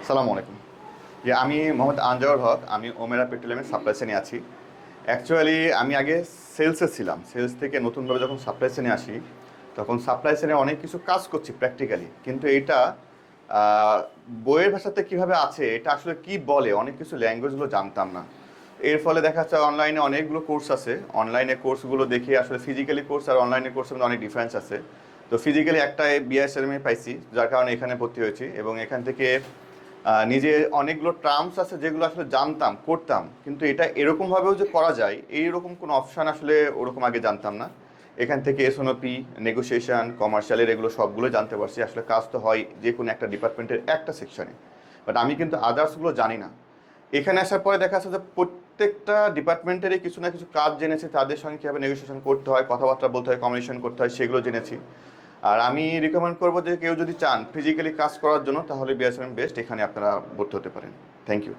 আসসালামু আলাইকুম। আমি মোহাম্মদ আনজারুল হক। আমি ওমেরা পেট্রোলিয়ামের সাপ্লাই চেনে আছি। অ্যাকচুয়ালি আমি আগে সেলসে ছিলাম। সেলস থেকে নতুনভাবে যখন সাপ্লাই চেনে আসি, তখন সাপ্লাই চেনে অনেক কিছু কাজ করছি প্র্যাকটিক্যালি। কিন্তু এইটা আহ, বইয়ের ভাষাতে কিভাবে আছে, এটা আসলে কি বলে, অনেক কিছু ল্যাঙ্গুয়েজগুলো জানতাম না। এর ফলে দেখা যাচ্ছে অনলাইনে অনেকগুলো কোর্স আছে। অনলাইনে কোর্সগুলো দেখে আসলে ফিজিক্যালি কোর্স আর অনলাইনে কোর্সের মধ্যে অনেক ডিফারেন্স আছে। তো ফিজিক্যালি একটা বিআইএসএলএম পাইছি, যার কারণে এখানে ভর্তি হয়েছি এবং এখান থেকে নিজে অনেকগুলো টার্মস আছে যেগুলো আসলে জানতাম, করতাম, কিন্তু এটা এরকমভাবেও যে করা যায় এইরকম কোনো অপশান আসলে ওরকম আগে জানতাম না। এখান থেকে এসওপি, নেগোসিয়েশন, কমার্শিয়ালের এগুলো সবগুলো জানতে পারছি। আসলে কাজ তো হয় যে কোনো একটা ডিপার্টমেন্টের একটা সেকশনে, বাট আমি কিন্তু আদার্সগুলো জানি না। এখানে আসার পরে দেখা যাচ্ছে যে প্রত্যেকটা ডিপার্টমেন্টেরই কিছু না কিছু কাজ জেনেছি, তাদের সঙ্গে কীভাবে নেগোসিয়েশন করতে হয়, কথাবার্তা বলতে হয়, কমিউনিকেশন করতে হয়, সেগুলো জেনেছি। আর আমি রিকমেন্ড করবো যে কেউ যদি চান ফিজিক্যালি কাজ করার জন্য, তাহলে বিএসএম বেস্ট, এখানে আপনারা ভর্তি হতে পারেন। Thank you.